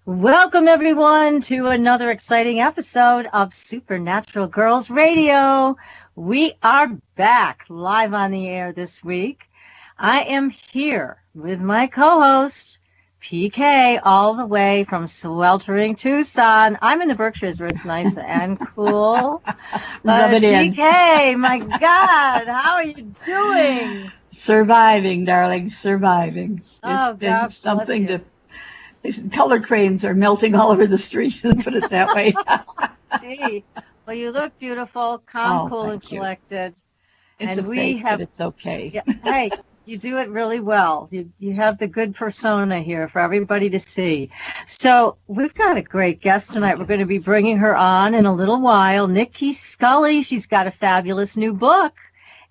Welcome, everyone, to another exciting episode of Supernatural Girlz Radio. We are back live on the air this week. I am here with my co-host, PK, all the way from sweltering Tucson. I'm in the Berkshires where it's nice and cool. Rub it in. PK, my God, how are you doing? Surviving, darling, surviving. Oh, It's been God something bless to... Color cranes are melting all over the street, put it that way. Gee, well, you look beautiful, calm, cool, and collected. It's And a we fake, have- but it's okay. Yeah, hey, you do it really well. You have the good persona here for everybody to see. So we've got a great guest tonight. We're going to be bringing her on in a little while. Nicki Scully. She's got a fabulous new book.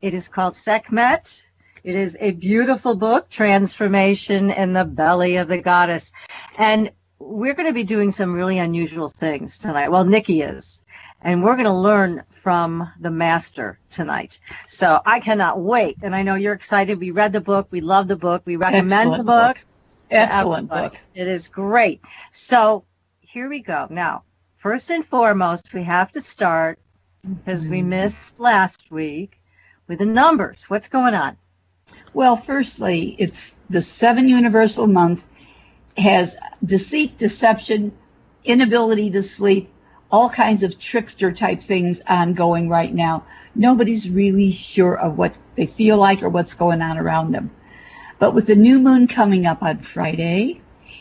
It is called Sekhmet. It is a beautiful book, Transformation in the Belly of the Goddess. And we're going to be doing some really unusual things tonight. Well, Nicki is. And we're going to learn from the master tonight. So I cannot wait. And I know you're excited. We read the book. We love the book. We recommend Excellent the book. Excellent book. It is great. So here we go. Now, first and foremost, we have to start, because we missed last week, with the numbers. What's going on? Well, firstly, it's the 7 universal month, has deceit, deception, inability to sleep, all kinds of trickster type things ongoing right now. Nobody's really sure of what they feel like or what's going on around them. But with the new moon coming up on Friday,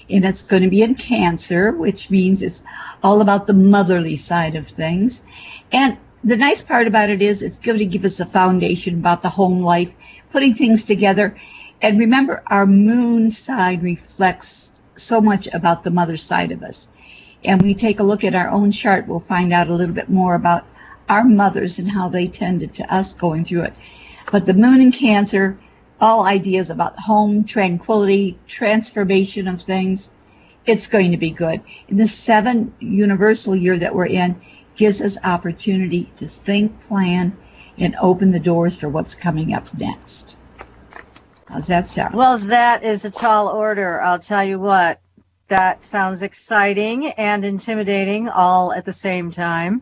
and it's going to be in Cancer, which means it's all about the motherly side of things. And the nice part about it is it's going to give us a foundation about the home life, putting things together. And remember, our moon side reflects so much about the mother side of us. And when we take a look at our own chart, we'll find out a little bit more about our mothers and how they tended to us going through it. But the moon in Cancer, all ideas about home, tranquility, transformation of things, it's going to be good. In the 7 universal year that we're in, gives us opportunity to think, plan, and open the doors for what's coming up next. How's that sound? Well, that is a tall order. I'll tell you what. That sounds exciting and intimidating all at the same time.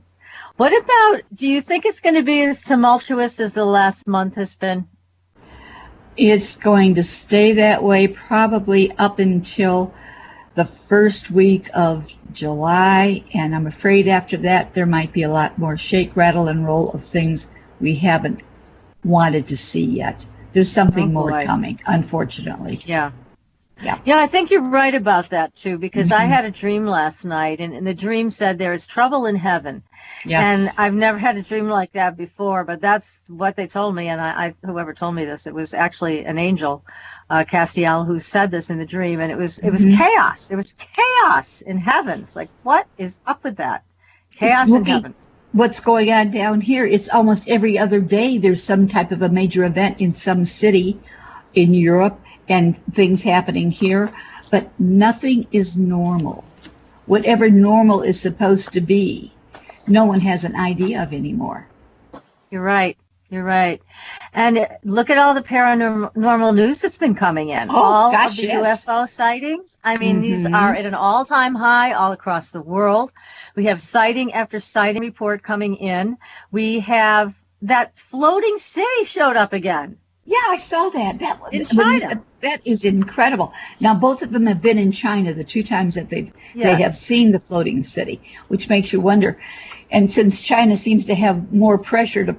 What about, do you think it's going to be as tumultuous as the last month has been? It's going to stay that way probably up until the first week of July, and I'm afraid after that there might be a lot more shake, rattle, and roll of things we haven't wanted to see yet. There's something more coming, unfortunately. Yeah, I think you're right about that, too, because I had a dream last night, and the dream said there is trouble in heaven. Yes. And I've never had a dream like that before, but that's what they told me, and I whoever told me this, it was actually an angel, Castiel, who said this in the dream, and it was chaos. It was chaos in heaven. It's like, what is up with that? Chaos in heaven. What's going on down here, it's almost every other day there's some type of a major event in some city in Europe and things happening here, but nothing is normal. Whatever normal is supposed to be, no one has an idea of anymore. You're right. And look at all the paranormal news that's been coming in. All of the UFO sightings. I mean, these are at an all-time high all across the world. We have sighting after sighting report coming in. We have that floating city showed up again. Yeah, I saw that. In China. That is incredible. Now, both of them have been in China the 2 times that they have seen the floating city, which makes you wonder. And since China seems to have more pressure to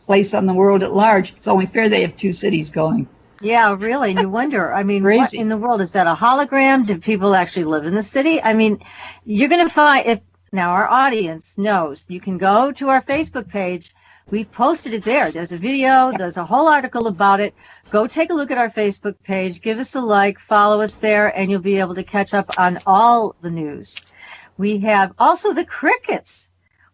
place on the world at large, it's only fair they have 2 cities going. Yeah, really. You wonder. I mean, what in the world? Is that a hologram? Do people actually live in the city? I mean, you're going to find, now our audience knows, you can go to our Facebook page. We've posted it there. There's a video. There's a whole article about it. Go take a look at our Facebook page. Give us a like. Follow us there, and you'll be able to catch up on all the news. We have also the crickets.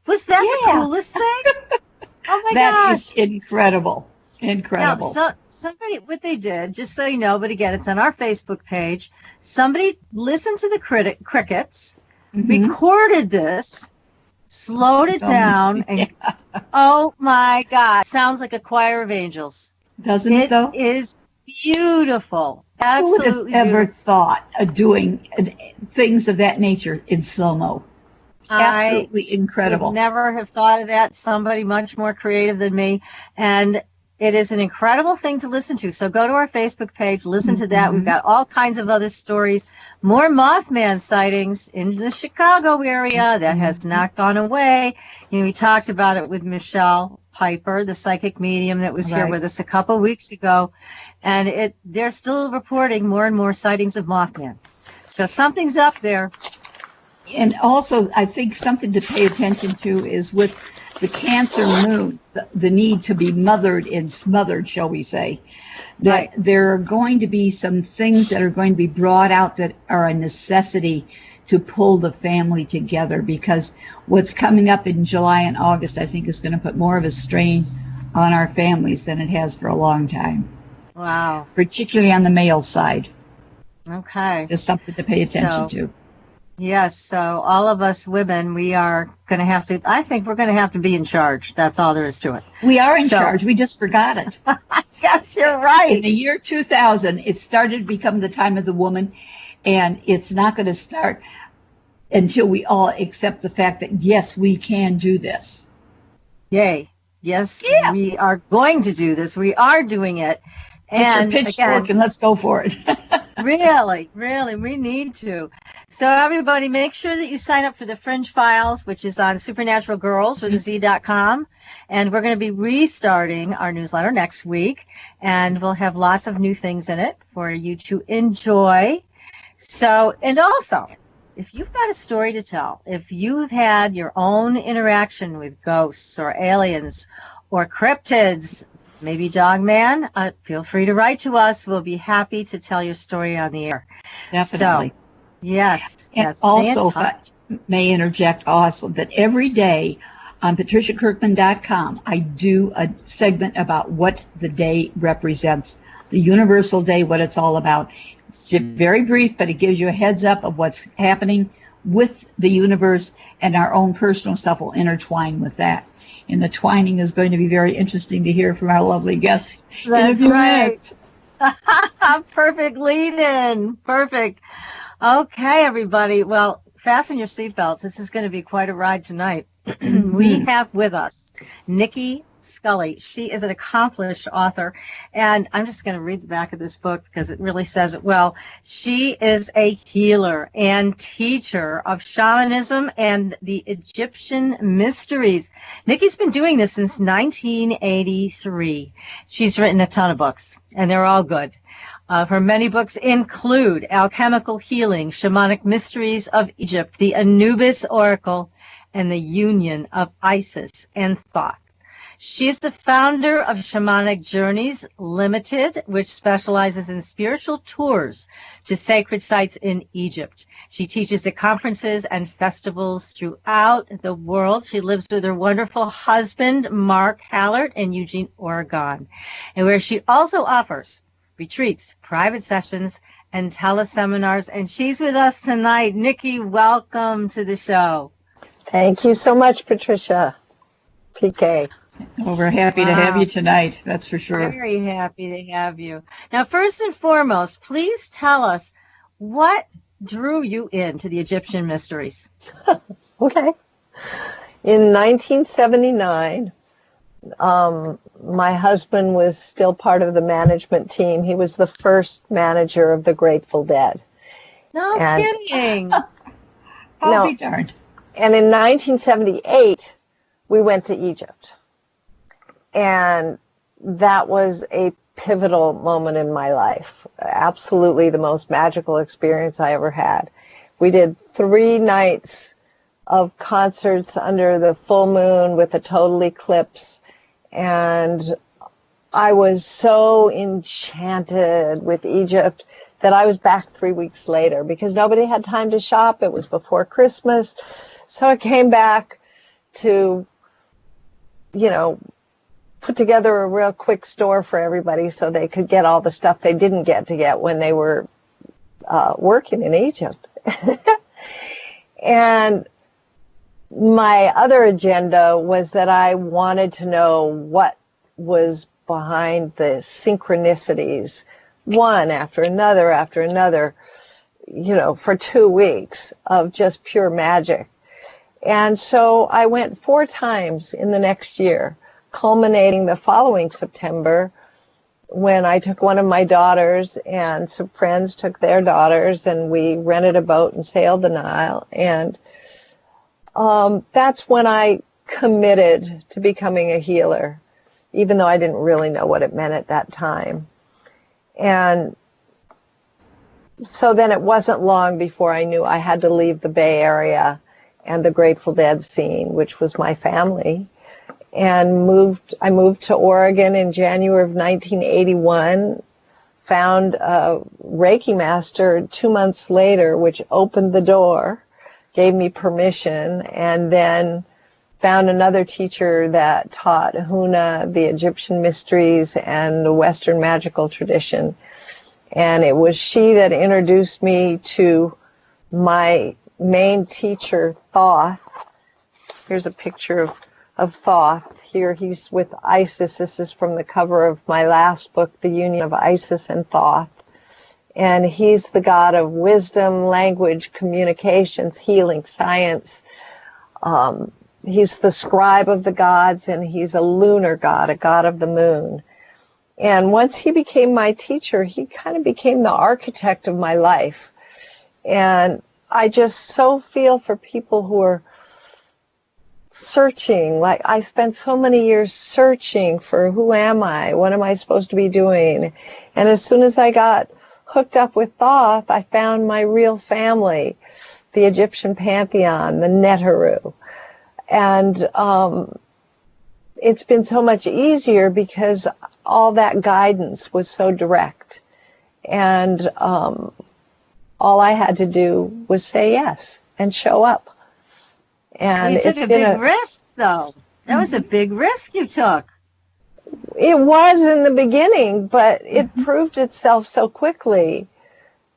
Was that the coolest thing? Oh, my gosh. That is incredible. Incredible. Now, somebody, what they did, just so you know, but again, it's on our Facebook page. Somebody listened to the crickets, recorded this, slowed it down, and oh my God, sounds like a choir of angels. Doesn't it though? It is beautiful. Who Absolutely would have ever beautiful. thought of doing things of that nature in slow-mo? Absolutely Would incredible. never have thought of that. Somebody much more creative than me. And it is an incredible thing to listen to. So go to our Facebook page, listen to that. We've Mhm. got all kinds of other stories, more Mothman sightings in the Chicago area that has not gone away. You know, we talked about it with Michelle Piper, the psychic medium that was here Right. with us a couple weeks ago. And they're still reporting more and more sightings of Mothman. So something's up there. And also, I think something to pay attention to is with the Cancer moon, the need to be mothered and smothered, shall we say, that Right. there are going to be some things that are going to be brought out that are a necessity to pull the family together, because what's coming up in July and August, I think, is going to put more of a strain on our families than it has for a long time, Wow. particularly on the male side. Okay. Just something to pay attention to. Yes, so all of us women, we are going to have to, I think we're going to have to be in charge. That's all there is to it. We are in So- charge. We just forgot it. Yes, you're In right. the year 2000, it started to become the time of the woman, and it's not going to start until we all accept the fact that, yes, we can do this. Yay. Yes, Yeah. we are going to do this. We are doing it. Get your And pitchfork again, and let's go for it. really, we need to. So everybody, make sure that you sign up for the Fringe Files, which is on Supernatural Girlz with a Z.com. And we're going to be restarting our newsletter next week. And we'll have lots of new things in it for you to enjoy. So, and also, if you've got a story to tell, if you've had your own interaction with ghosts or aliens or cryptids, maybe Dogman, feel free to write to us. We'll be happy to tell your story on the air. Definitely. So, yes. And yes, stay in also, if touch. I may interject also, that every day on patriciakirkman.com, I do a segment about what the day represents, the universal day, what it's all about. It's very brief, but it gives you a heads up of what's happening with the universe, and our own personal stuff will intertwine with that. And the twining is going to be very interesting to hear from our lovely guest in a That's few right. minutes. Perfect lead-in. Perfect. Okay, everybody. Well, fasten your seatbelts. This is going to be quite a ride tonight. We have with us Nicki Scully. She is an accomplished author, and I'm just going to read the back of this book because it really says it well. She is a healer and teacher of shamanism and the Egyptian mysteries. Nicki's been doing this since 1983. She's written a ton of books, and they're all good. Her many books include Alchemical Healing, Shamanic Mysteries of Egypt, the Anubis Oracle, and the Union of Isis and Thoth. She is the founder of Shamanic Journeys Limited, which specializes in spiritual tours to sacred sites in Egypt. She teaches at conferences and festivals throughout the world. She lives with her wonderful husband, Mark Hallert, in Eugene, Oregon, and where she also offers retreats, private sessions, and teleseminars. And she's with us tonight. Nicki, welcome to the show. Thank you so much, Patricia. PK. Well, we're happy to have Wow. you tonight, that's for sure. Very happy to have you. Now, first and foremost, please tell us what drew you into the Egyptian mysteries. Okay. In 1979, my husband was still part of the management team. He was the first manager of the Grateful Dead. No And- kidding. I'll No. be darned. And in 1978, we went to Egypt. And that was a pivotal moment in my life. Absolutely the most magical experience I ever had. We did 3 nights of concerts under the full moon with a total eclipse. And I was so enchanted with Egypt that I was back 3 weeks later because nobody had time to shop. It was before Christmas. So I came back to, put together a real quick store for everybody so they could get all the stuff they didn't get to get when they were working in Egypt. And my other agenda was that I wanted to know what was behind the synchronicities, one after another, for 2 weeks of just pure magic. And so I went 4 times in the next year, culminating the following September when I took one of my daughters and some friends took their daughters, and we rented a boat and sailed the Nile. And that's when I committed to becoming a healer, even though I didn't really know what it meant at that time. And so then it wasn't long before I knew I had to leave the Bay Area and the Grateful Dead scene, which was my family, and I moved to Oregon in January of 1981, found a Reiki master 2 months later, which opened the door, gave me permission, and then found another teacher that taught Huna, the Egyptian mysteries, and the Western magical tradition. And it was she that introduced me to my main teacher, Thoth. Here's a picture of Thoth. Here he's with Isis. This is from the cover of my last book, The Union of Isis and Thoth. And he's the god of wisdom, language, communications, healing, science. He's the scribe of the gods, and he's a lunar god, a god of the moon. And once he became my teacher, he kind of became the architect of my life. And I just so feel for people who are searching. Like, I spent so many years searching for who am I? What am I supposed to be doing? And as soon as I got hooked up with Thoth, I found my real family, the Egyptian Panthenon, the Neteru. And it's been so much easier because all that guidance was so direct. And all I had to do was say yes and show up. And you took a big risk, though. That was a big risk you took. It was in the beginning, but it proved itself so quickly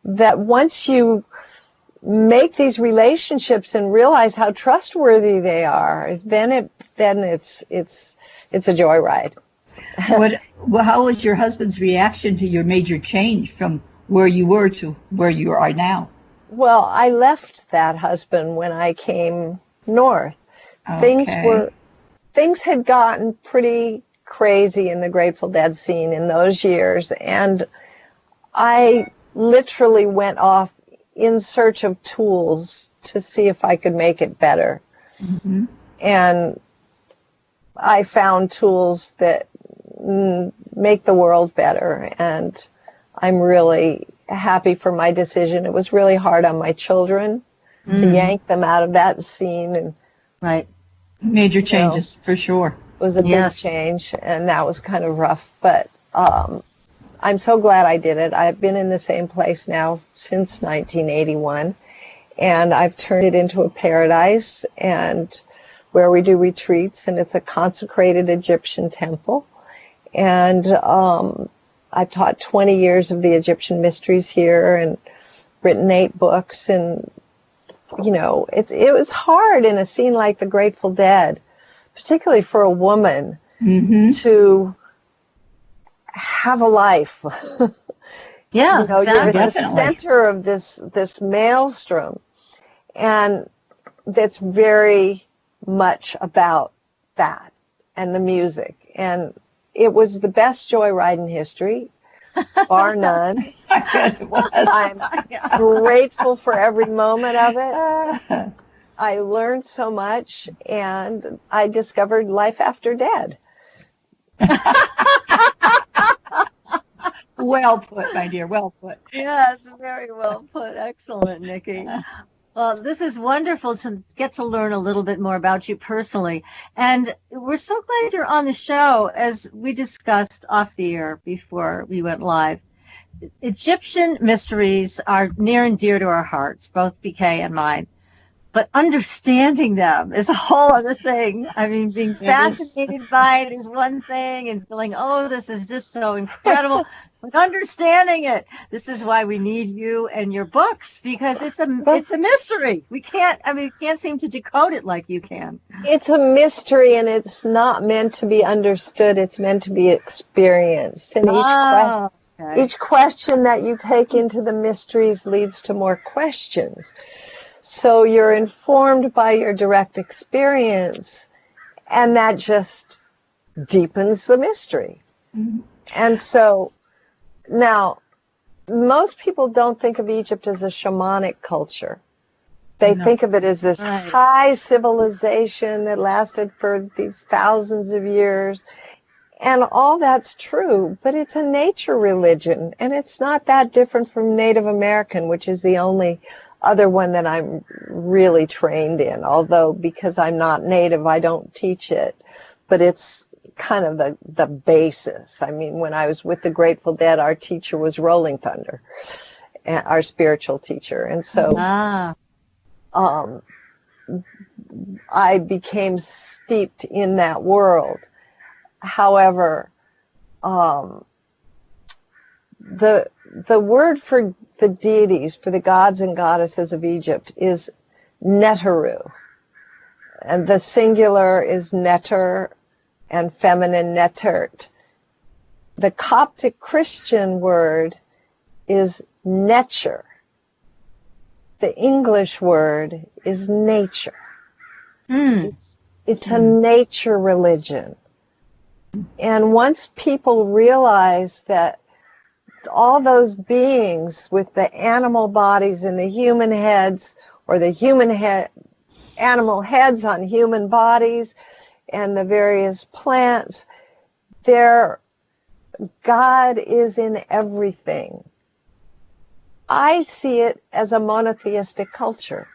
that once you make these relationships and realize how trustworthy they are, then it's a joyride. How was your husband's reaction to your major change from where you were to where you are now? Well, I left that husband when I came north. Okay. Things had gotten pretty crazy in the Grateful Dead scene in those years, and I literally went off in search of tools to see if I could make it better. Mm-hmm. And I found tools that make the world better, and I'm really happy for my decision. It was really hard on my children to yank them out of that scene. And right. Major changes, for sure. It was a big change, and that was kind of rough, but I'm so glad I did it. I've been in the same place now since 1981, and I've turned it into a paradise, and where we do retreats, and it's a consecrated Egyptian temple. And I've taught 20 years of the Egyptian mysteries here and written 8 books. And, it was hard in a scene like the Grateful Dead, particularly for a woman, to have a life. Yeah, You're at the definitely. center of this maelstrom, and that's very much about that and the music. And it was the best joyride in history, bar none. I'm grateful for every moment of it. I learned so much, and I discovered life after dead. Well put, my dear, well put. Yes, very well put. Excellent, Nicki. Well, this is wonderful to get to learn a little bit more about you personally. And we're so glad you're on the show. As we discussed off the air before we went live, Egyptian mysteries are near and dear to our hearts, both BK and mine. but understanding them is a whole other thing. I mean, being fascinated by it is one thing, and feeling, oh, this is just so incredible. But understanding it, this is why we need you and your books, because it's a mystery. We can't seem to decode it like you can. It's a mystery, and it's not meant to be understood. It's meant to be experienced. And each question that you take into the mysteries leads to more questions. So you're informed by your direct experience, and that just deepens the mystery. Mm-hmm. And so now, most people don't think of Egypt as a shamanic culture. They think of it as this high civilization that lasted for these thousands of years. And all that's true, but it's a nature religion, and it's not that different from Native American, which is the only other one that I'm really trained in, although because I'm not Native, I don't teach it, but it's kind of the basis. I mean, when I was with the Grateful Dead, our teacher was Rolling Thunder, our spiritual teacher, and so I became steeped in that world. However, the word for the deities, for the gods and goddesses of Egypt, is Neteru. And the singular is Neter and feminine Netert. The Coptic Christian word is Necher. The English word is nature. It's a nature religion. And once people realize that all those beings with the animal bodies and the human heads, or the animal heads on human bodies, and the various plants, their God is in everything. I see it as a monotheistic culture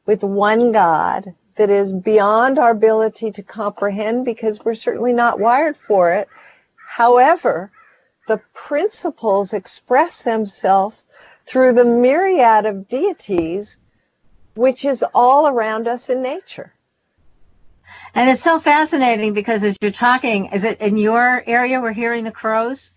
with one God that is beyond our ability to comprehend, because we're certainly not wired for it. However, the principles express themselves through the myriad of deities, which is all around us in nature. And it's so fascinating because as you're talking, is it in your area we're hearing the crows?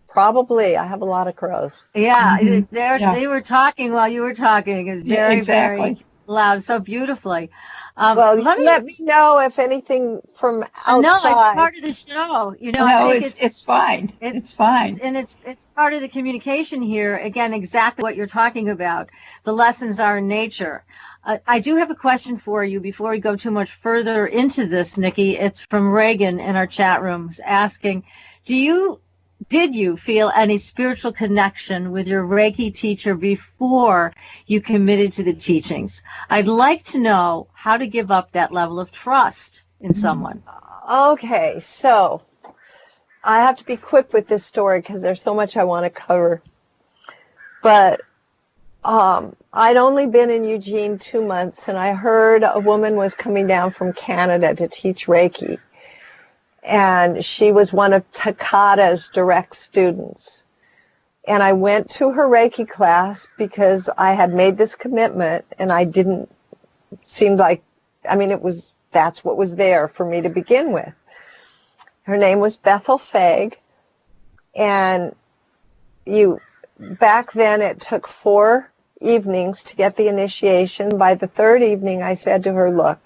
Probably. I have a lot of crows. Yeah, they were talking while you were talking. It's very, very loud, so beautifully. Well, let me know if anything from outside. No, it's part of the show. I think it's fine. It's fine. And it's part of the communication here. Again, exactly what you're talking about. The lessons are in nature. I do have a question for you before we go too much further into this, Nicki. It's from Reagan in our chat rooms asking, did you feel any spiritual connection with your Reiki teacher before you committed to the teachings? I'd like to know how to give up that level of trust in someone. Okay, so I have to be quick with this story because there's so much I want to cover. But I'd only been in Eugene 2 months, and I heard a woman was coming down from Canada to teach Reiki. And she was one of Takata's direct students. And I went to her Reiki class because I had made this commitment, and that's what was there for me to begin with. Her name was Bethel Fag, and back then it took 4 evenings to get the initiation. By the 3rd evening, I said to her, look,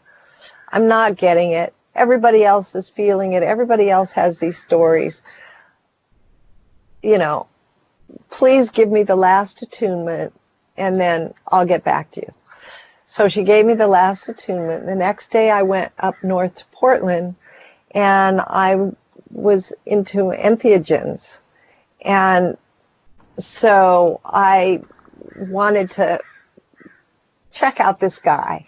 I'm not getting it. Everybody else is feeling it. Everybody else has these stories. Please give me the last attunement, and then I'll get back to you. So she gave me the last attunement. The next day I went up north to Portland, and I was into entheogens. And so I wanted to check out this guy.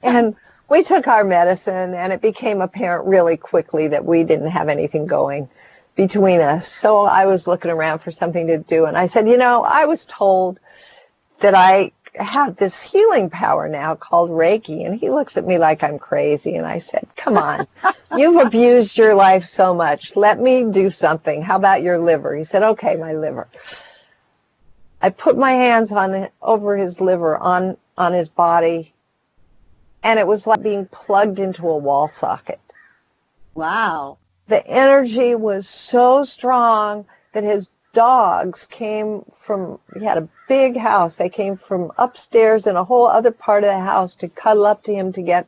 And we took our medicine, and it became apparent really quickly that we didn't have anything going between us. So I was looking around for something to do, and I said, I was told that I have this healing power now called Reiki. And he looks at me like I'm crazy, and I said, come on, you've abused your life so much. Let me do something. How about your liver? He said, okay, my liver. I put my hands over his liver on on his body, and it was like being plugged into a wall socket. Wow. The energy was so strong that his dogs came from, he had a big house. They came from upstairs in a whole other part of the house to cuddle up to him to get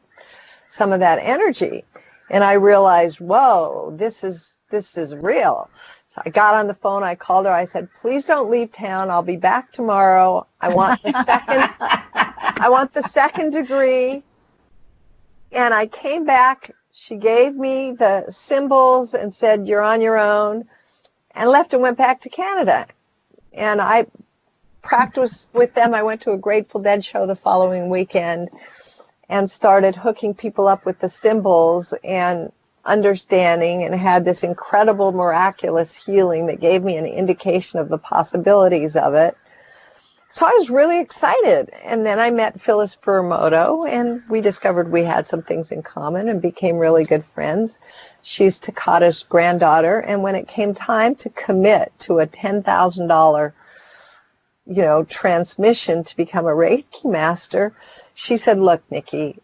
some of that energy. And I realized, whoa, this is real. So I got on the phone, I called her, I said, please don't leave town. I'll be back tomorrow. I want the second degree. And I came back. She gave me the symbols and said, you're on your own, and left and went back to Canada. And I practiced with them. I went to a Grateful Dead show the following weekend and started hooking people up with the symbols and understanding, and had this incredible miraculous healing that gave me an indication of the possibilities of it. So I was really excited. And then I met Phyllis Furamoto, and we discovered we had some things in common and became really good friends. She's Takata's granddaughter. And when it came time to commit to a $10,000, transmission to become a Reiki master, she said, look, Nicki,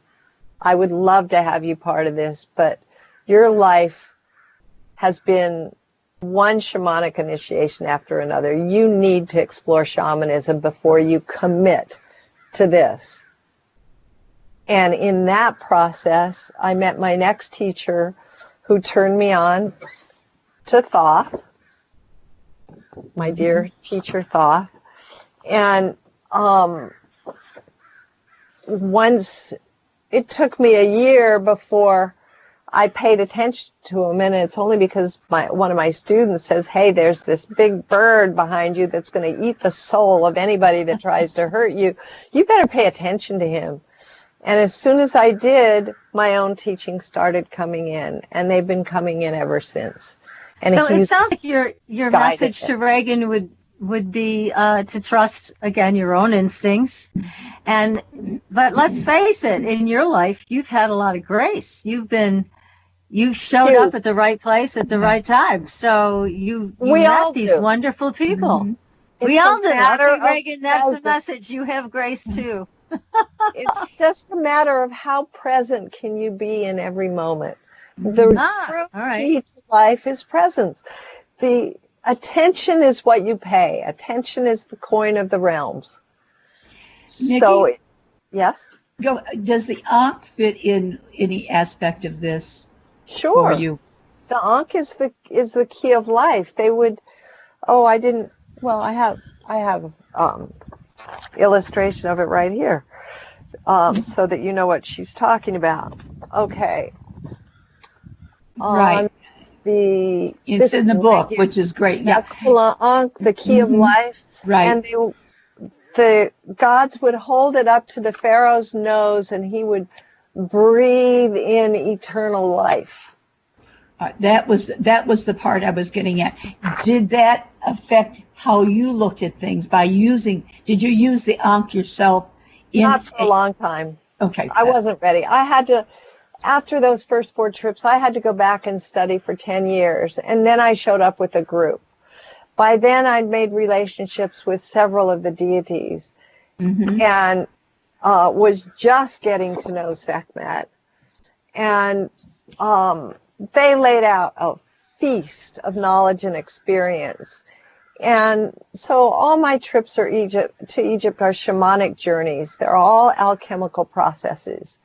I would love to have you part of this, but your life has been one shamanic initiation after another. You need to explore shamanism before you commit to this. And in that process, I met my next teacher, who turned me on to Thoth, my dear teacher Thoth. And once, it took me a year before I paid attention to him, and it's only because one of my students says, hey, there's this big bird behind you that's going to eat the soul of anybody that tries to hurt you. You better pay attention to him. And as soon as I did, my own teaching started coming in, and they've been coming in ever since. And so it sounds like your message to Reagan would be to trust, again, your own instincts. But let's face it, in your life, you've had a lot of grace. You've showed up at the right place at the right time. So you met these wonderful people. Mm-hmm. We all do. I think, Reagan, that's the message. You have grace too. It's just a matter of how present can you be in every moment. The true key to life is presence. The attention is what you pay. Attention is the coin of the realms. Nicki, so, yes? Does the Ankh fit in any aspect of this? Sure. For you? The Ankh is the key of life. They would. I have illustration of it right here, so that you know what she's talking about. Okay. Right. It's in the book, which is great. That's the Ankh, the key of life. Right. And the gods would hold it up to the pharaoh's nose, and he would breathe in eternal life. That was the part I was getting at. Did that affect how you looked at things did you use the Ankh yourself? Not for a long time. Okay. I wasn't ready. I had to, after those first 4 trips, I had to go back and study for 10 years. And then I showed up with a group. By then I'd made relationships with several of the deities, and was just getting to know Sekhmet. And they laid out a feast of knowledge and experience. And so all my trips to Egypt are shamanic journeys. They're all alchemical processes.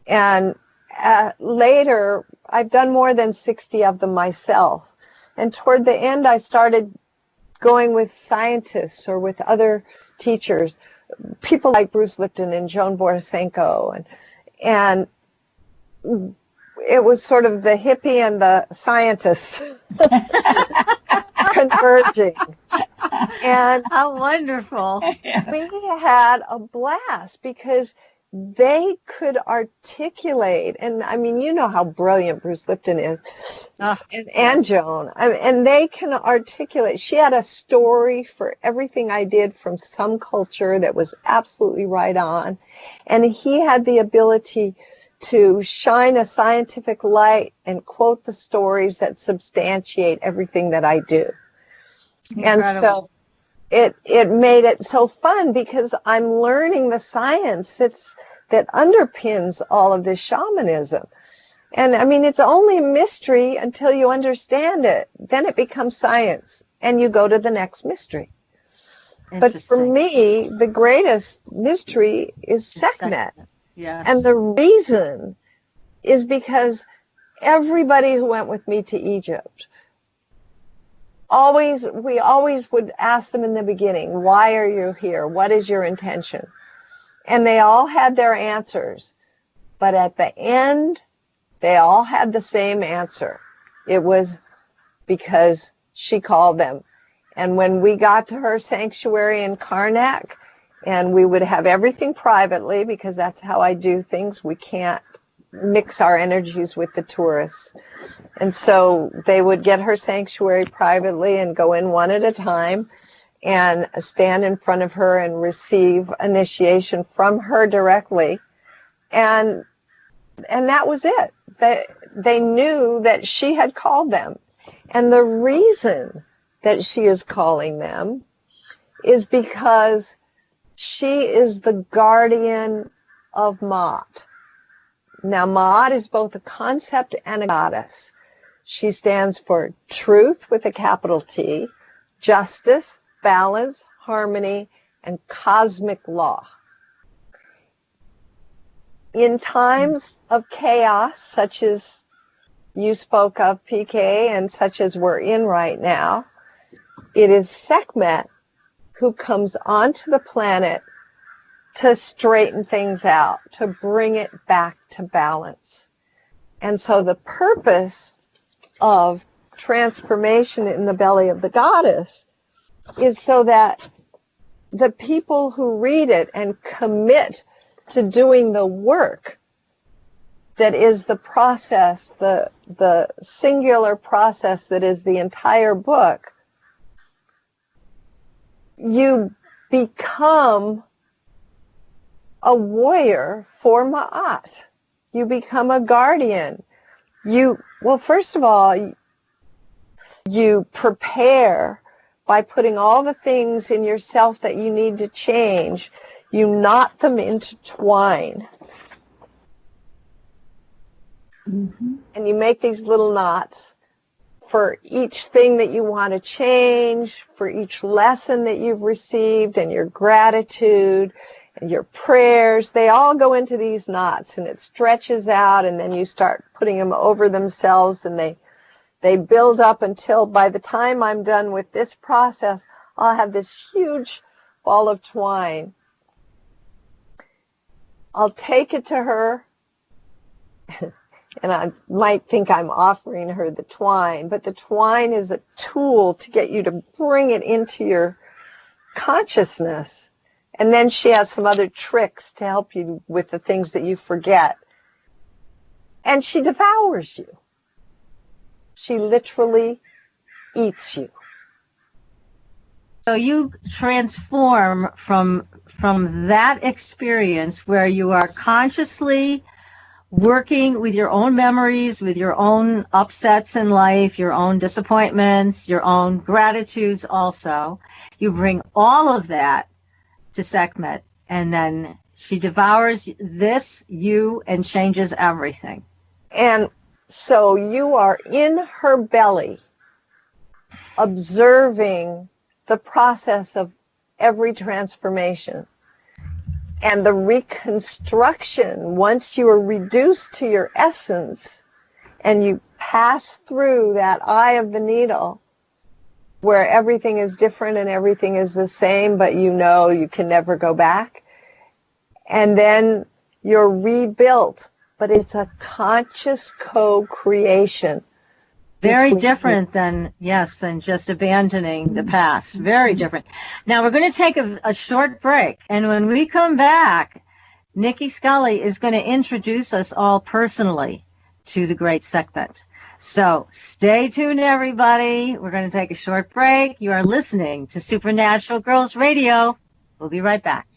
And later, I've done more than 60 of them myself. And toward the end, I started going with scientists or with other teachers, people like Bruce Lipton and Joan Borisenko. And it was sort of the hippie and the scientist converging. And how wonderful. We had a blast because they could articulate, and I mean, you know how brilliant Bruce Lipton is, and Joan, and they can articulate. She had a story for everything I did from some culture that was absolutely right on, and he had the ability to shine a scientific light and quote the stories that substantiate everything that I do. Incredible. And so it made it so fun because I'm learning the science that underpins all of this shamanism. And I mean, it's only a mystery until you understand it. Then it becomes science, and you go to the next mystery. But for me, the greatest mystery is Sekhmet. Yes. And the reason is because everybody who went with me to Egypt, we always would ask them in the beginning, why are you here? What is your intention? And they all had their answers. But at the end, they all had the same answer. It was because she called them. And when we got to her sanctuary in Karnak, and we would have everything privately, because that's how I do things. We can't mix our energies with the tourists. And so they would get her sanctuary privately and go in one at a time and stand in front of her and receive initiation from her directly. And that was it. They knew that she had called them. And the reason that she is calling them is because she is the guardian of Maat. Now, Maat is both a concept and a goddess. She stands for truth with a capital T, justice, balance, harmony, and cosmic law. In times of chaos, such as you spoke of, PK, and such as we're in right now, it is Sekhmet who comes onto the planet to straighten things out, to bring it back to balance. And so the purpose of transformation in the belly of the goddess is so that the people who read it and commit to doing the work that is the process, the singular process that is the entire book, you become a warrior for Ma'at. You become a guardian. Well, first of all, you prepare by putting all the things in yourself that you need to change. You knot them into twine. Mm-hmm. And you make these little knots for each thing that you want to change, for each lesson that you've received, and your gratitude and your prayers. They all go into these knots, and it stretches out, and then you start putting them over themselves, and they build up until by the time I'm done with this process, I'll have this huge ball of twine. I'll take it to her, and I might think I'm offering her the twine, but the twine is a tool to get you to bring it into your consciousness. And then she has some other tricks to help you with the things that you forget. And she devours you. She literally eats you. So you transform from that experience where you are consciously working with your own memories, with your own upsets in life, your own disappointments, your own gratitudes also. You bring all of that to Sekhmet, and then she devours you, and changes everything. And so you are in her belly, observing the process of every transformation. And the reconstruction, once you are reduced to your essence and you pass through that eye of the needle where everything is different and everything is the same, but you know you can never go back. And then you're rebuilt, but it's a conscious co-creation. Very different than just abandoning the past. Very different. Now we're going to take a short break. And when we come back, Nicki Scully is going to introduce us all personally to the great Sekhmet. So stay tuned, everybody. We're going to take a short break. You are listening to Supernatural Girlz Radio. We'll be right back.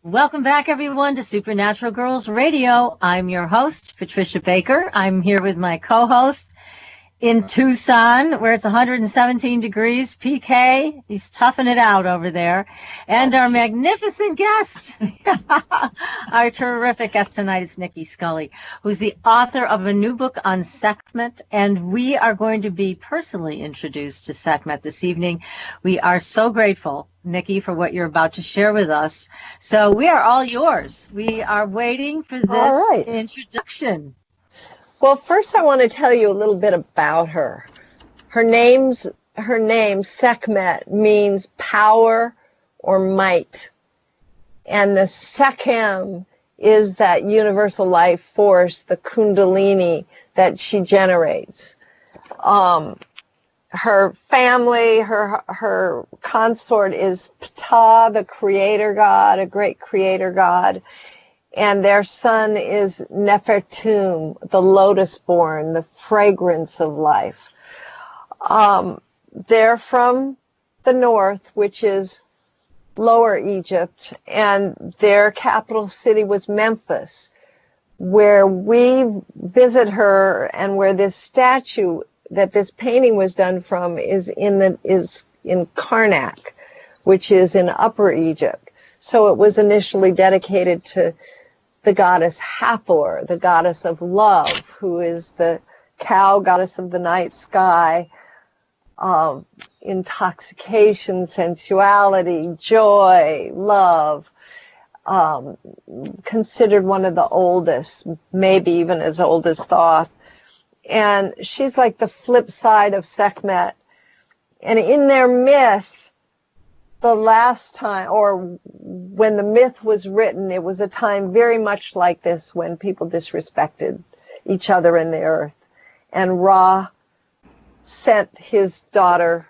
Welcome back, everyone, to Supernatural Girlz Radio. I'm your host, Patricia Baker. I'm here with my co-host in Tucson, where it's 117 degrees. PK, he's toughing it out over there. And our magnificent guest, our terrific guest tonight is Nicki Scully, who's the author of a new book on Sekhmet. And we are going to be personally introduced to Sekhmet this evening. We are so grateful, Nicki, for what you're about to share with us. So we are all yours. We are waiting for this introduction. Well, first I want to tell you a little bit about her. Her name, Sekhmet, means power or might. And the Sekhem is that universal life force, the kundalini that she generates. Her family, her consort is Ptah, the creator god, a great creator god. And their son is Nefertum, the lotus-born, the fragrance of life. They're from the north, which is Lower Egypt, and their capital city was Memphis, where we visit her and where this statue that this painting was done from is in Karnak, which is in Upper Egypt. So it was initially dedicated to the goddess Hathor, the goddess of love, who is the cow goddess of the night sky, intoxication, sensuality, joy, love, considered one of the oldest, maybe even as old as Thoth. And she's like the flip side of Sekhmet. And in their myth, the last time, or when the myth was written, it was a time very much like this when people disrespected each other in the earth. And Ra sent his daughter,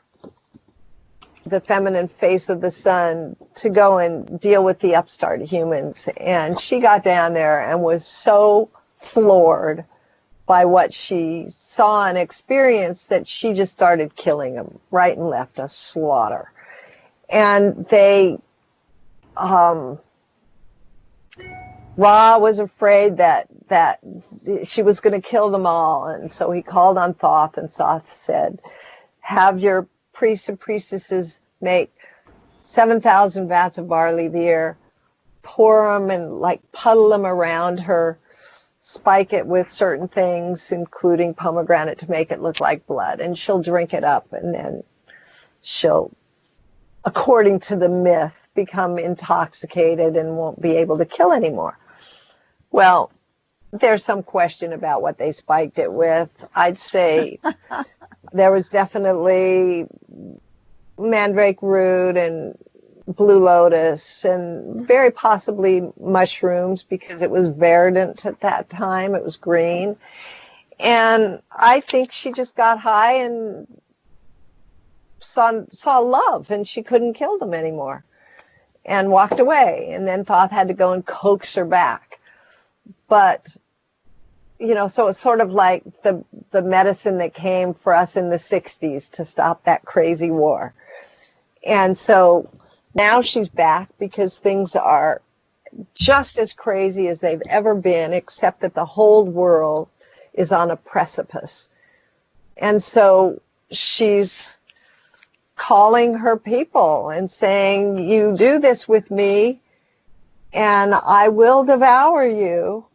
the feminine face of the sun, to go and deal with the upstart humans. And she got down there and was so floored by what she saw and experienced that she just started killing them right and left, a slaughter. And Ra was afraid that she was going to kill them all. And so he called on Thoth, and Thoth said, have your priests and priestesses make 7,000 vats of barley beer, pour them and puddle them around her, spike it with certain things, including pomegranate, to make it look like blood. And she'll drink it up, and then she'll, according to the myth, become intoxicated and won't be able to kill anymore. Well, there's some question about what they spiked it with. I'd say there was definitely mandrake root and blue lotus and very possibly mushrooms, because it was verdant at that time. It was green. And I think she just got high and saw love, and she couldn't kill them anymore and walked away. And then Thoth had to go and coax her back. But, so it's sort of like the medicine that came for us in the 60s to stop that crazy war. And so now she's back because things are just as crazy as they've ever been, except that the whole world is on a precipice. And so she's calling her people and saying, you do this with me, and I will devour you.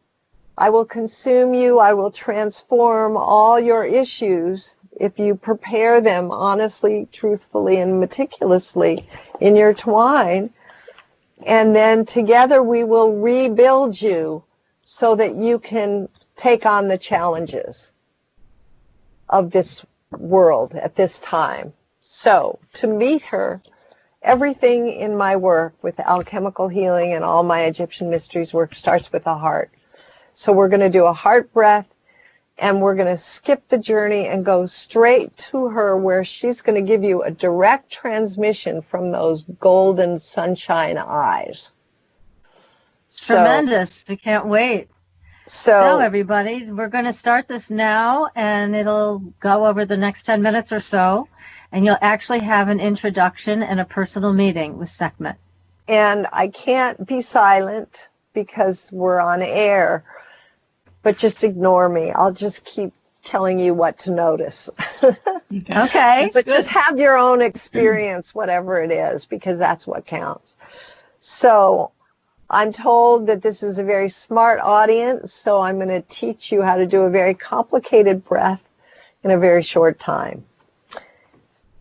I will consume you. I will transform all your issues if you prepare them honestly, truthfully, and meticulously in your twine. And then together we will rebuild you so that you can take on the challenges of this world at this time. So to meet her, everything in my work with Alchemical Healing and all my Egyptian Mysteries work starts with a heart. So we're going to do a heart breath, and we're going to skip the journey and go straight to her, where she's going to give you a direct transmission from those golden sunshine eyes. Tremendous. We can't wait. So everybody, we're going to start this now, and it'll go over the next 10 minutes or so. And you'll actually have an introduction and a personal meeting with Sekhmet. And I can't be silent because we're on air, but just ignore me. I'll just keep telling you what to notice. Okay. But just have your own experience, whatever it is, because that's what counts. So I'm told that this is a very smart audience, so I'm going to teach you how to do a very complicated breath in a very short time.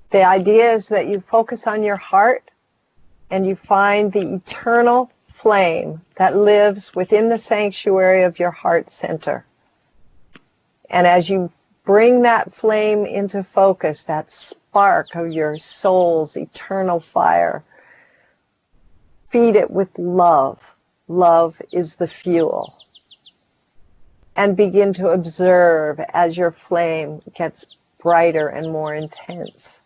The idea is that you focus on your heart and you find the eternal flame that lives within the sanctuary of your heart center. And as you bring that flame into focus, that spark of your soul's eternal fire, feed it with love. Love is the fuel. And begin to observe as your flame gets brighter and more intense.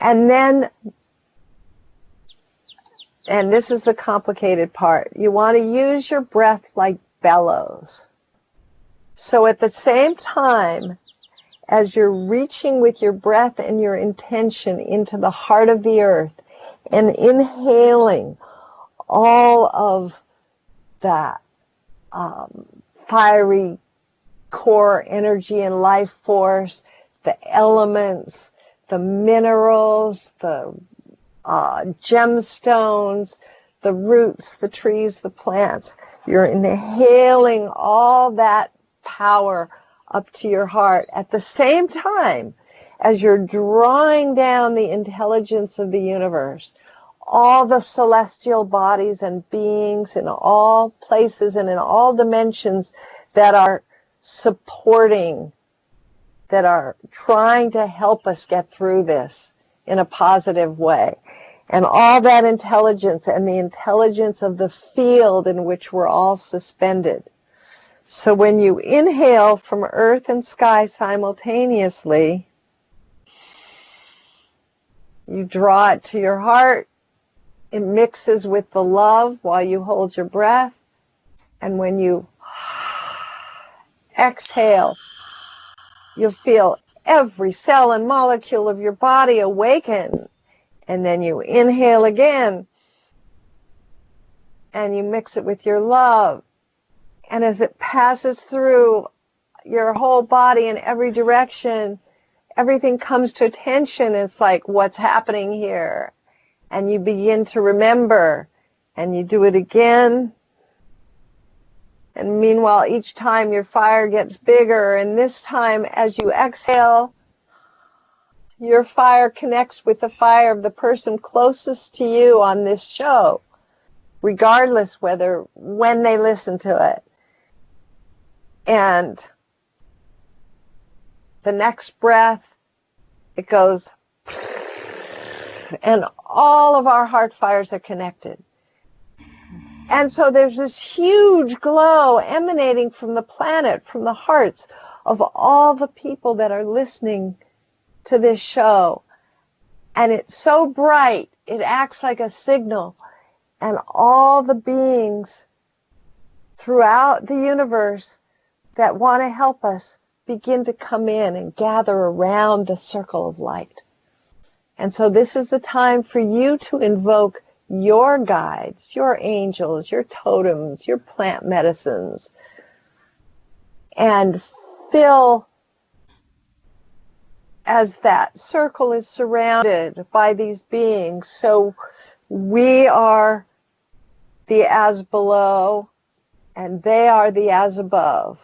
And then, and this is the complicated part, you want to use your breath like bellows. So at the same time as you're reaching with your breath and your intention into the heart of the earth and inhaling all of that fiery core energy and life force, the elements, the minerals, the gemstones, the roots, the trees, the plants. You're inhaling all that power up to your heart at the same time as you're drawing down the intelligence of the universe, all the celestial bodies and beings in all places and in all dimensions that are supporting, that are trying to help us get through this in a positive way. And all that intelligence and the intelligence of the field in which we're all suspended. So when you inhale from earth and sky simultaneously, you draw it to your heart. It mixes with the love while you hold your breath. And when you exhale, you'll feel every cell and molecule of your body awaken. And then you inhale again. And you mix it with your love. And as it passes through your whole body in every direction, everything comes to attention. It's like, what's happening here? And you begin to remember. And you do it again. And meanwhile, each time your fire gets bigger. And this time, as you exhale, your fire connects with the fire of the person closest to you on this show, regardless when they listen to it. And the next breath, it goes, and all of our heart fires are connected. And so there's this huge glow emanating from the planet, from the hearts of all the people that are listening to this show. And it's so bright, it acts like a signal. And all the beings throughout the universe that want to help us begin to come in and gather around the circle of light. And so this is the time for you to invoke your guides, your angels, your totems, your plant medicines, and fill, as that circle is surrounded by these beings. So we are the as below, and they are the as above.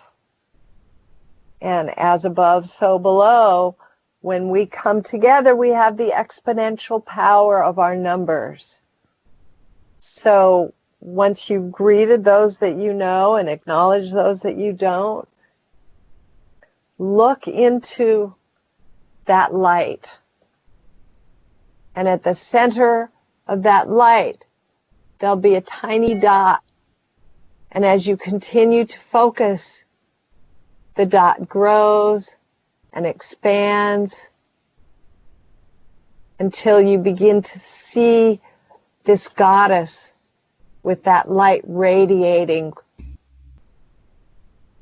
And as above, so below. When we come together, we have the exponential power of our numbers. So once you've greeted those that you know and acknowledge those that you don't, look into that light. And at the center of that light, there'll be a tiny dot. And as you continue to focus, the dot grows and expands until you begin to see this goddess with that light radiating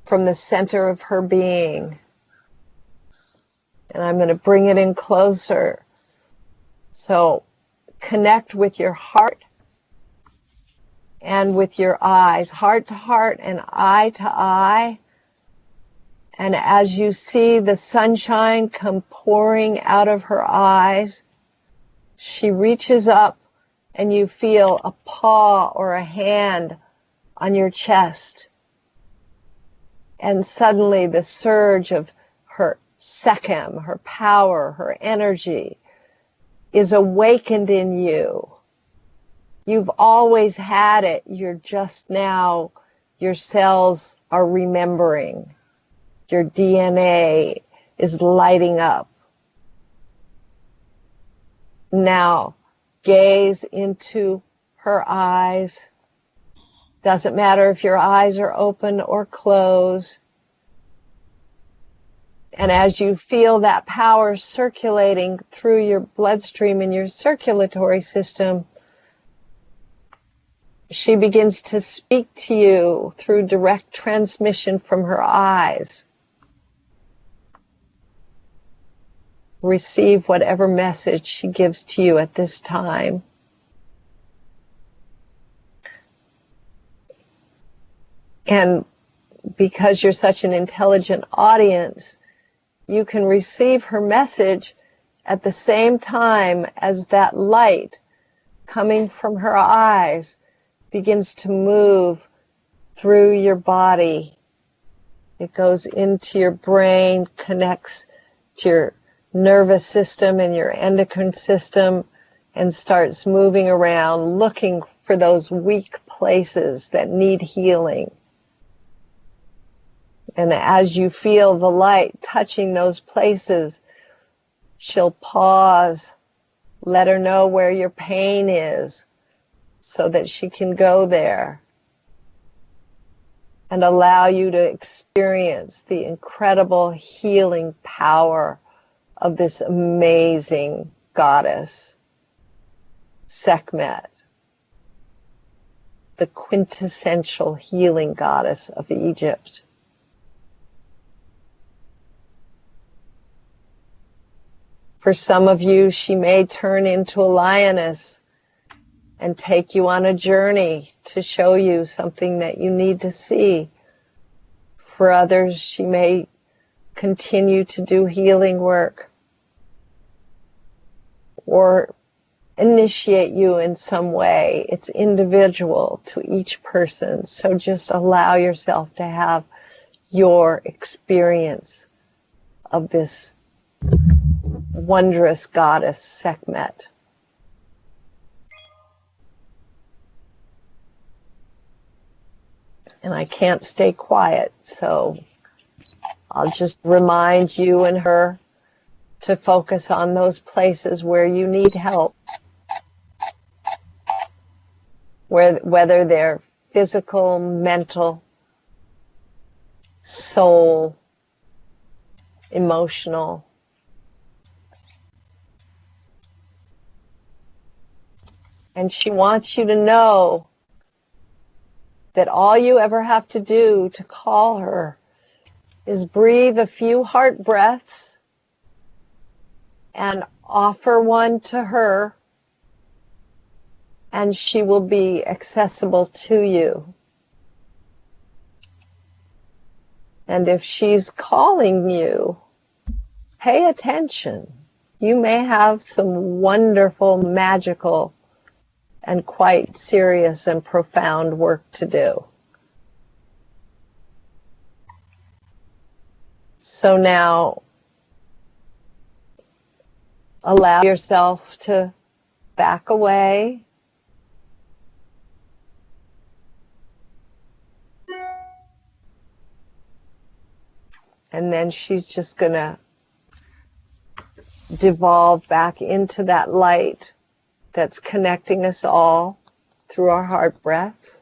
from the center of her being. And I'm going to bring it in closer So connect with your heart and with your eyes, heart to heart and eye to eye. And as you see the sunshine come pouring out of her eyes, she reaches up and you feel a paw or a hand on your chest. And suddenly the surge of her Sekhmet, her power, her energy is awakened in you. You've always had it. You're just now, your cells are remembering. Your DNA is lighting up. Now, gaze into her eyes. Doesn't matter if your eyes are open or closed. And as you feel that power circulating through your bloodstream and your circulatory system, she begins to speak to you through direct transmission from her eyes. Receive whatever message she gives to you at this time. And because you're such an intelligent audience, you can receive her message at the same time as that light coming from her eyes begins to move through your body. It goes into your brain, connects to your nervous system and your endocrine system, and starts moving around looking for those weak places that need healing. And as you feel the light touching those places, she'll pause, let her know where your pain is so that she can go there and allow you to experience the incredible healing power of this amazing goddess, Sekhmet, the quintessential healing goddess of Egypt. For some of you, she may turn into a lioness and take you on a journey to show you something that you need to see. For others, she may continue to do healing work or initiate you in some way. It's individual to each person. So just allow yourself to have your experience of this wondrous goddess, Sekhmet. And I can't stay quiet, so I'll just remind you and her to focus on those places where you need help, whether they're physical, mental, soul, emotional. And she wants you to know that all you ever have to do to call her is breathe a few heart breaths and offer one to her, and she will be accessible to you. And if she's calling you, pay attention. You may have some wonderful, magical, and quite serious and profound work to do. So now, allow yourself to back away. And then she's just going to devolve back into that light that's connecting us all through our heart breath.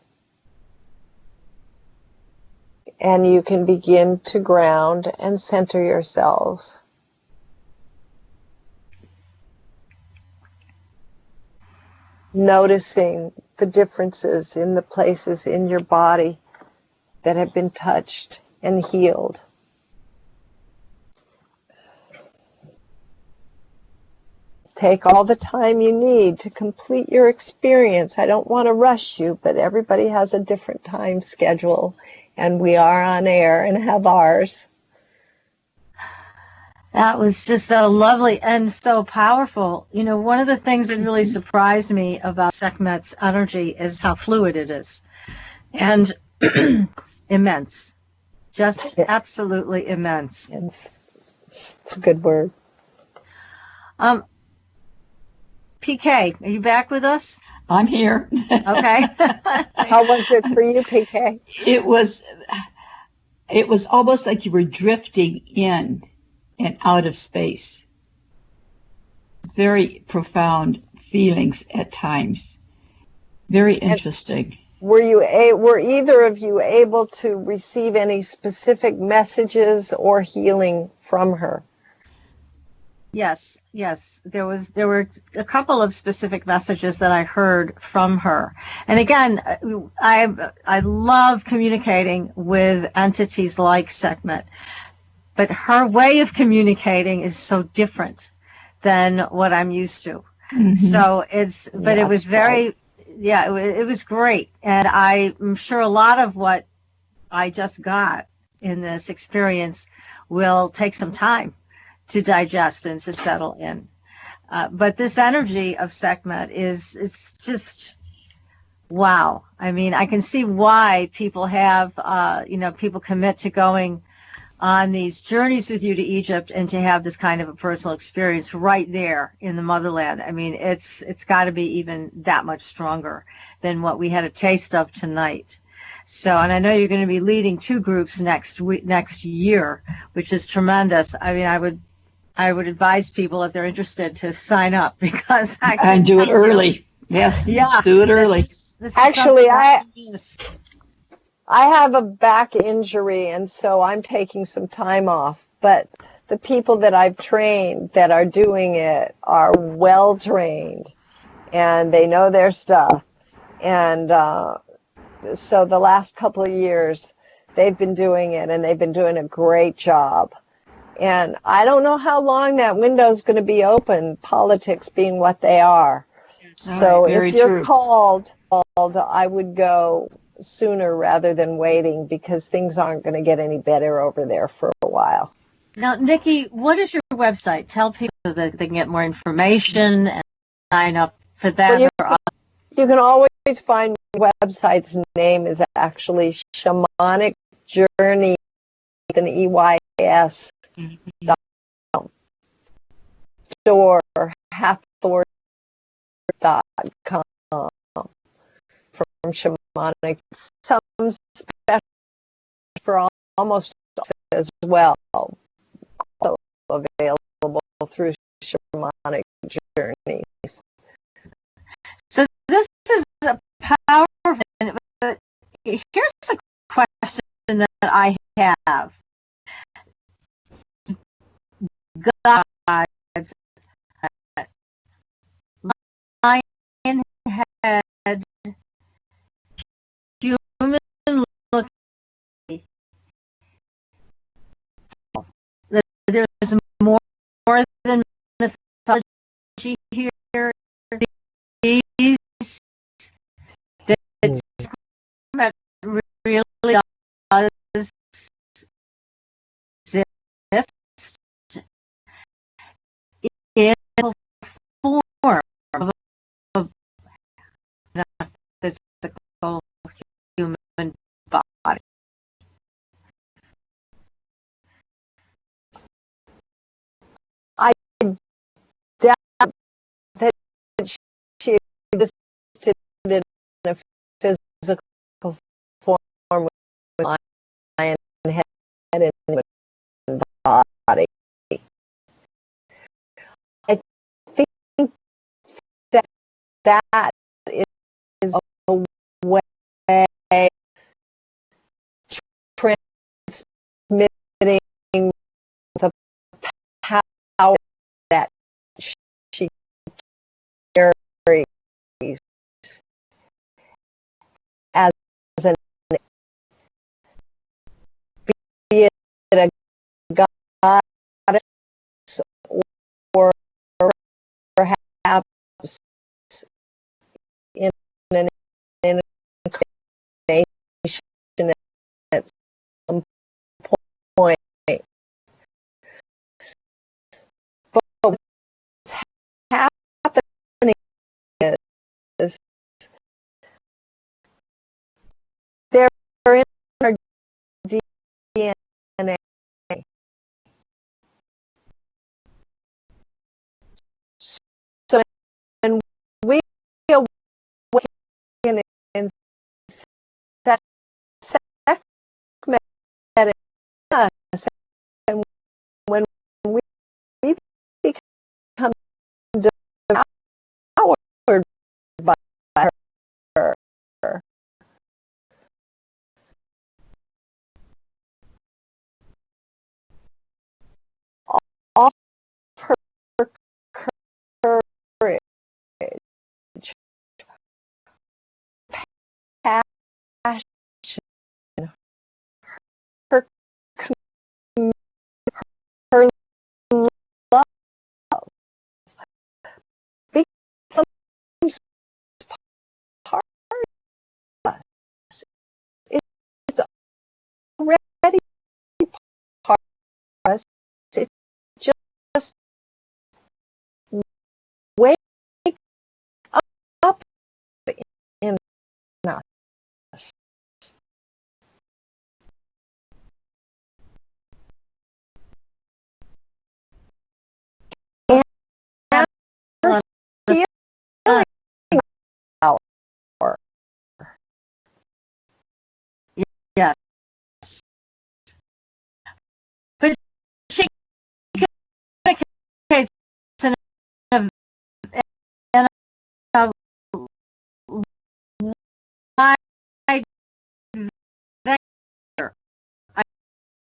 And you can begin to ground and center yourselves. Noticing the differences in the places in your body that have been touched and healed. take all the time you need to complete your experience. I don't want to rush you, but everybody has a different time schedule, and we are on air and have ours. That was just so lovely and so powerful. You know, one of the things that really surprised me about Sekhmet's energy is how fluid it is, and immense, just absolutely immense. It's a good word. PK, are you back with us? I'm here. Okay. How was it for you, PK? It was almost like you were drifting in and out of space. Very profound feelings at times. Very interesting. Were either of you able to receive any specific messages or healing from her? Yes. There were a couple of specific messages that I heard from her. And again, I love communicating with entities like Sekhmet, but her way of communicating is so different than what I'm used to. Mm-hmm. So it was very, it was great. And I'm sure a lot of what I just got in this experience will take some time to digest and to settle in. But this energy of Sekhmet is just, wow. I mean, I can see why people have, people commit to going on these journeys with you to Egypt and to have this kind of a personal experience right there in the motherland. I mean, it's got to be even that much stronger than what we had a taste of tonight. So, and I know you're going to be leading 2 groups next year, which is tremendous. I mean, I would advise people, if they're interested, to sign up, because and do it early. Yes, do it early. Actually, I have a back injury, and so I'm taking some time off. But the people that I've trained that are doing it are well trained, and they know their stuff. And so the last couple of years, they've been doing it, and they've been doing a great job. And I don't know how long that window is going to be open, politics being what they are. So if you're called, I would go sooner rather than waiting, because things aren't going to get any better over there for a while. Now, Nicki, what is your website? Tell people that they can get more information and sign up for that. Well, you can always find my website's name is actually Shamanic Journeys, an EYS. Store Hathor.com from Shamanic. Some special for almost as well, also available through Shamanic Journeys. So this is a powerful. Here's a question that I have. God's lion head, human looking. There's more than mythology here. These that really does exist in form of a physical human body. I doubt that she existed in a physical form with lion head and body. I think that is a way transmitting the power that she carries as an, be it a goddess or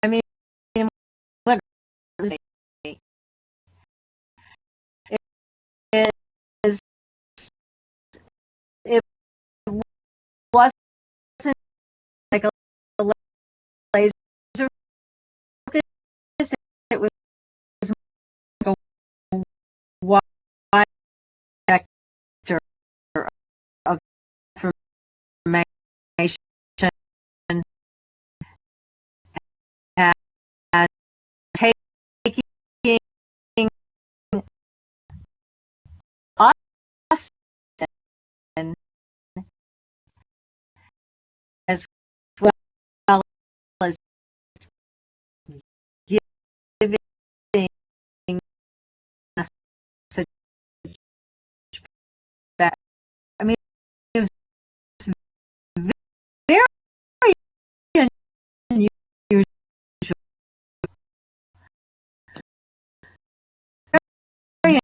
mean, what it is, it wasn't like a laser focus. It was like a wide vector of information and taking us in as well as giving us a back. I mean, it was very unusual, very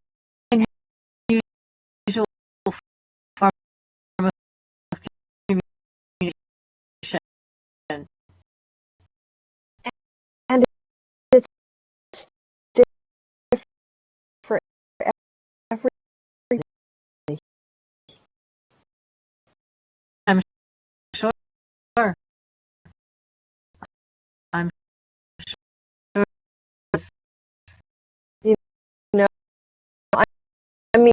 unusual form of communication. And it's different for everybody. I'm sure. I'm sure. You know, I mean,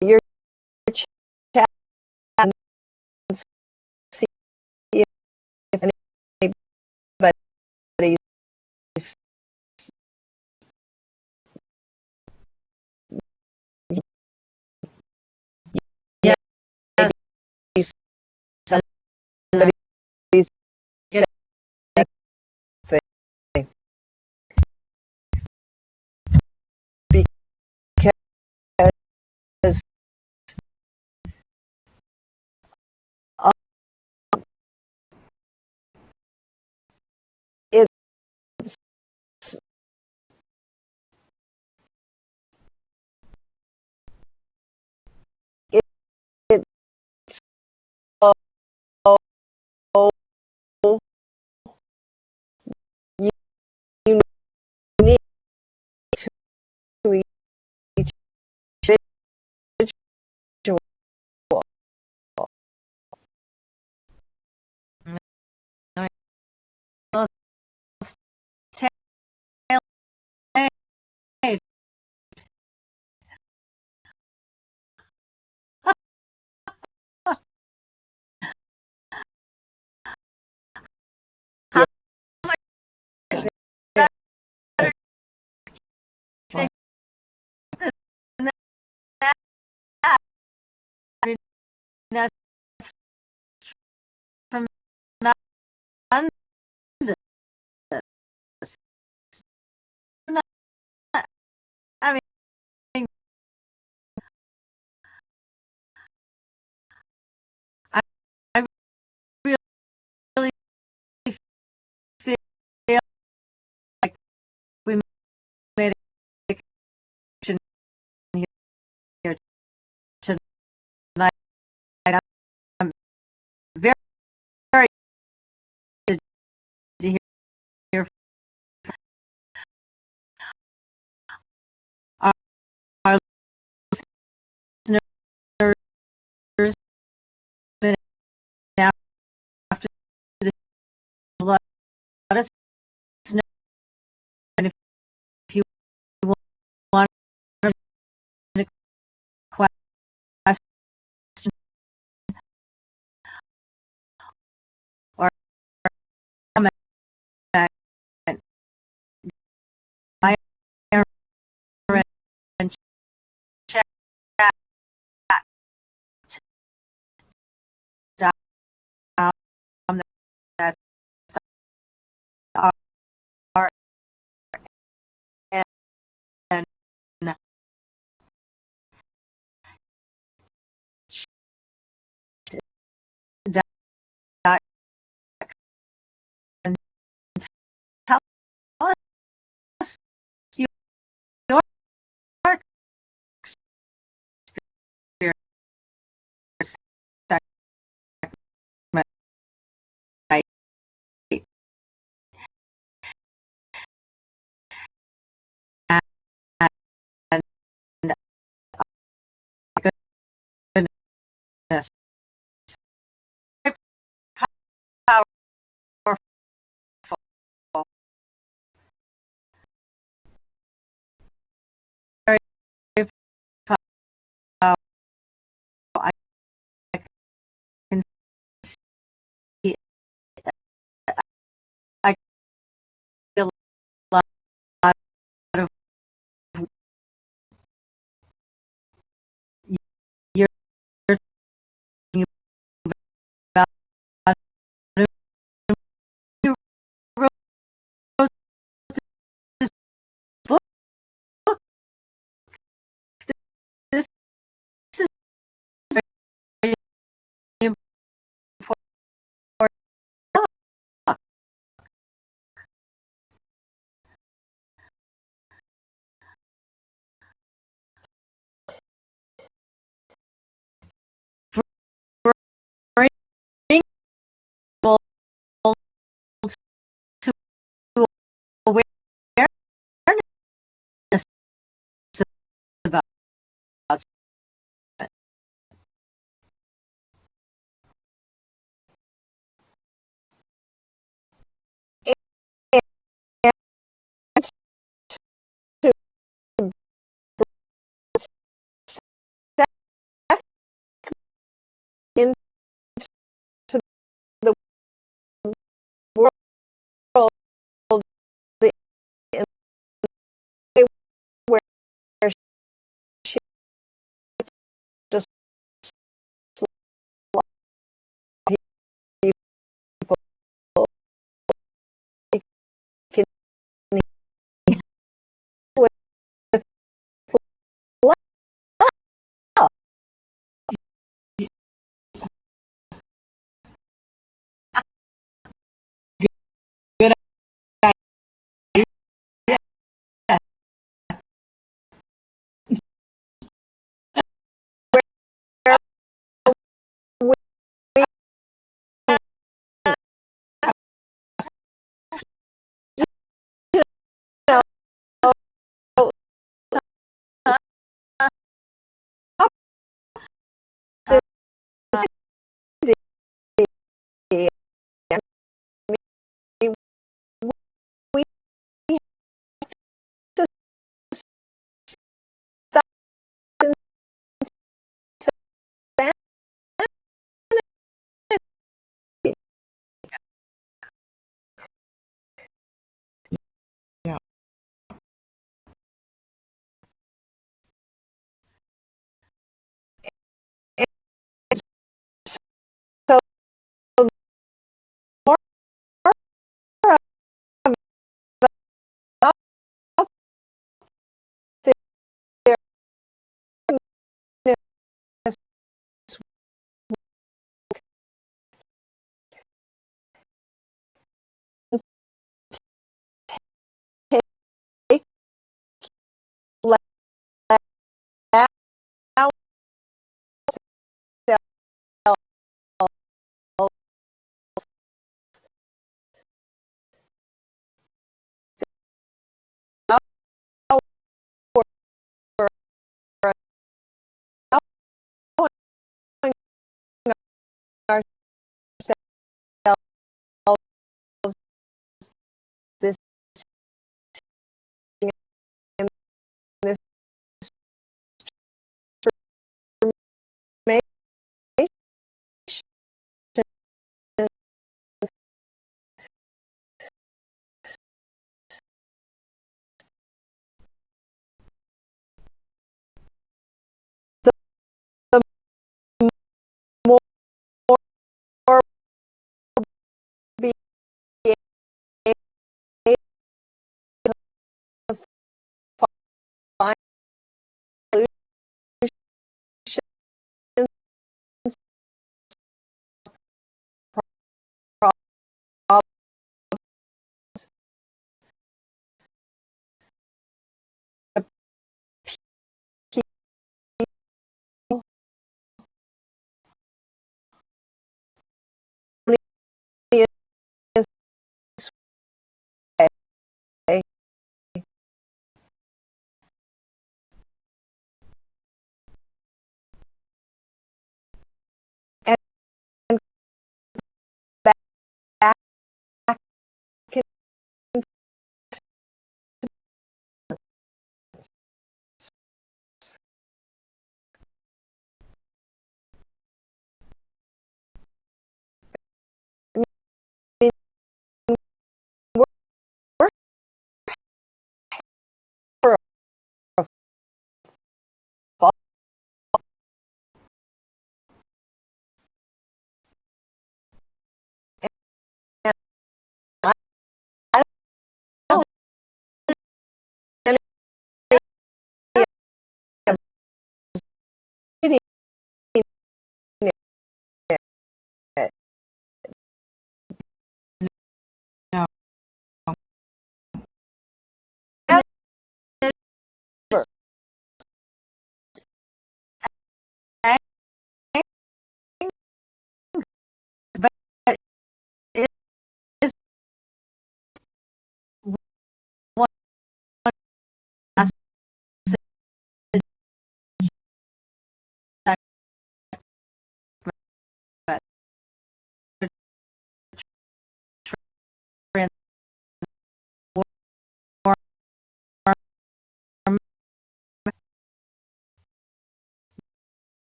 your chat and see if anybody's Yes. somebody's Get thing because it's it, it's so unique to each individual. That's from I mean, I, I really feel like we made a connection here tonight. I'm very, very interested to hear our, our listeners and after this. Let us know, and if you want a question,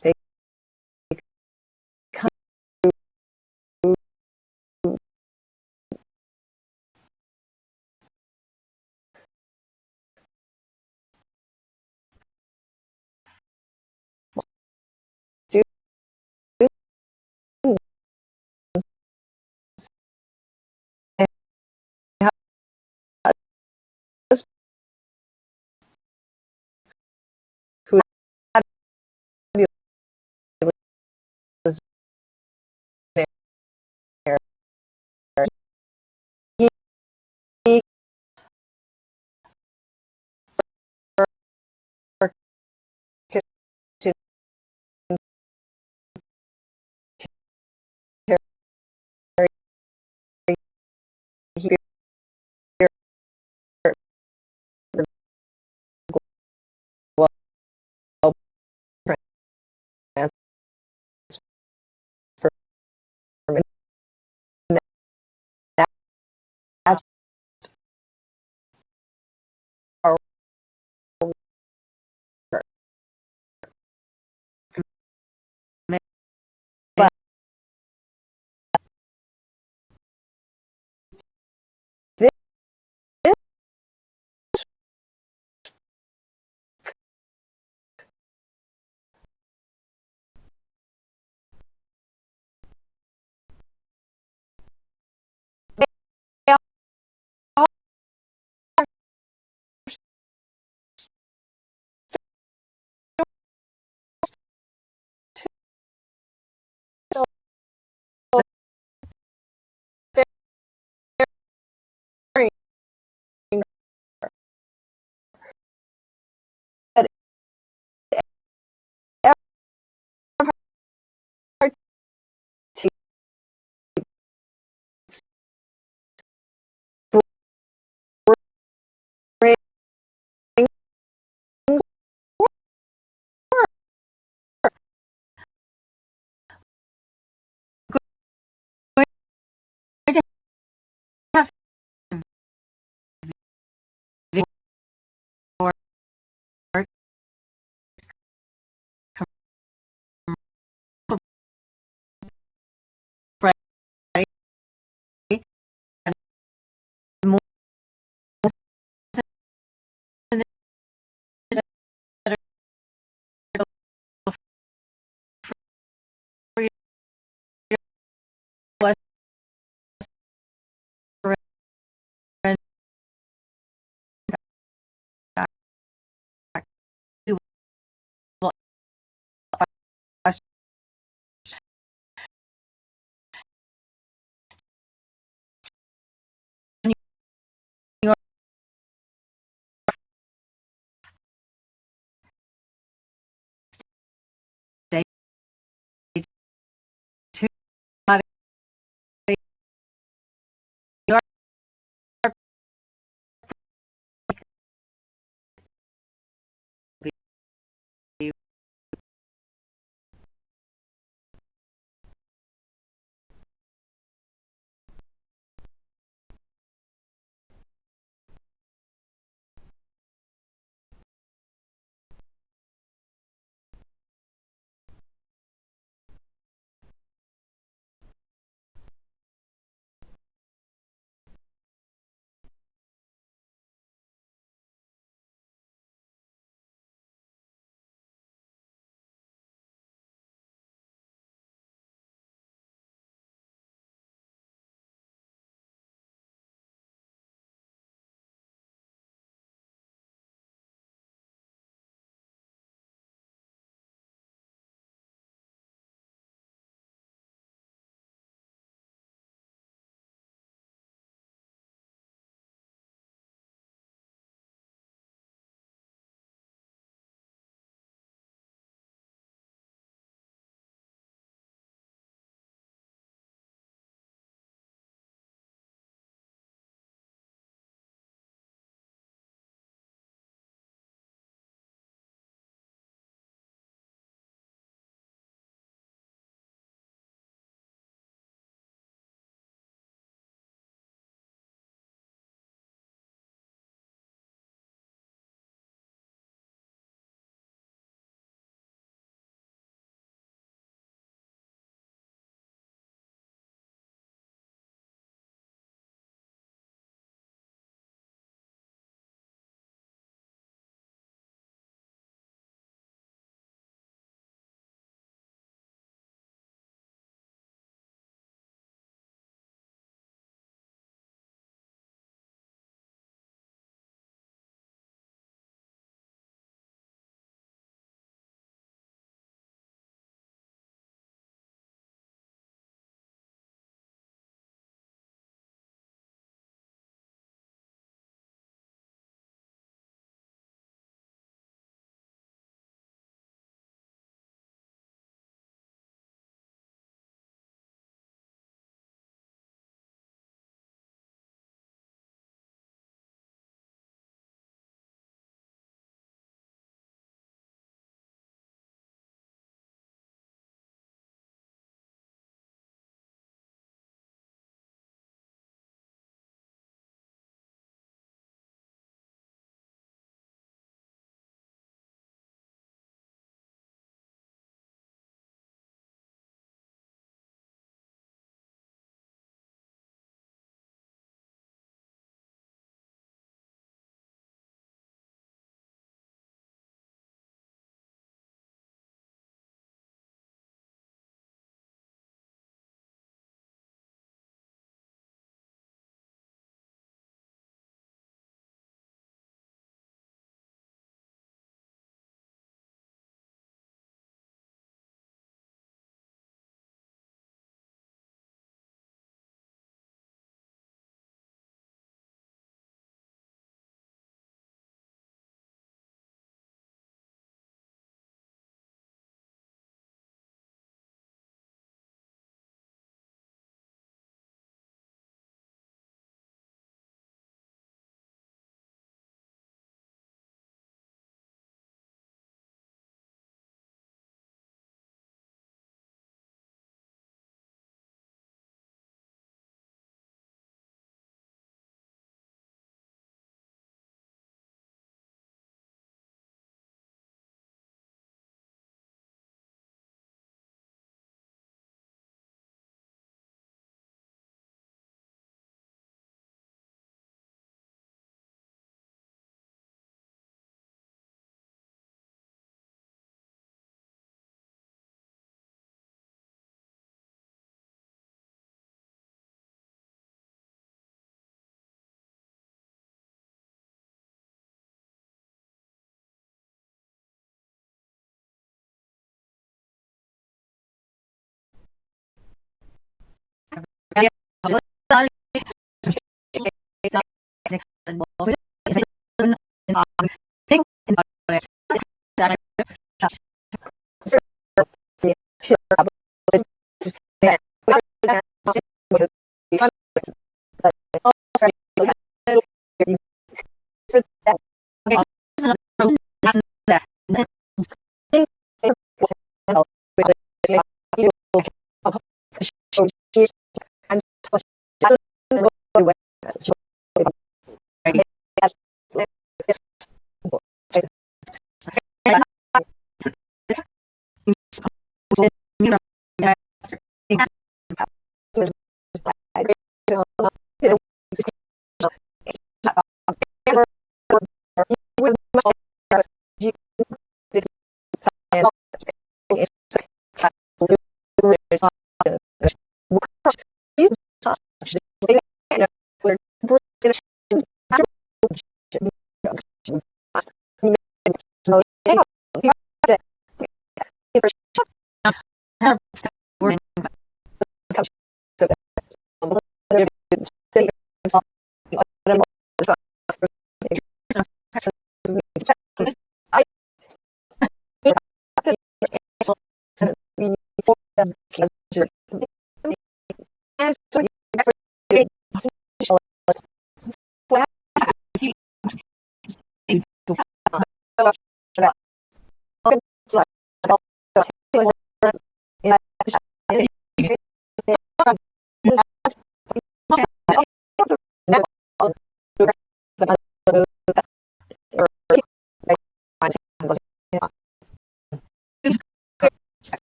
they come who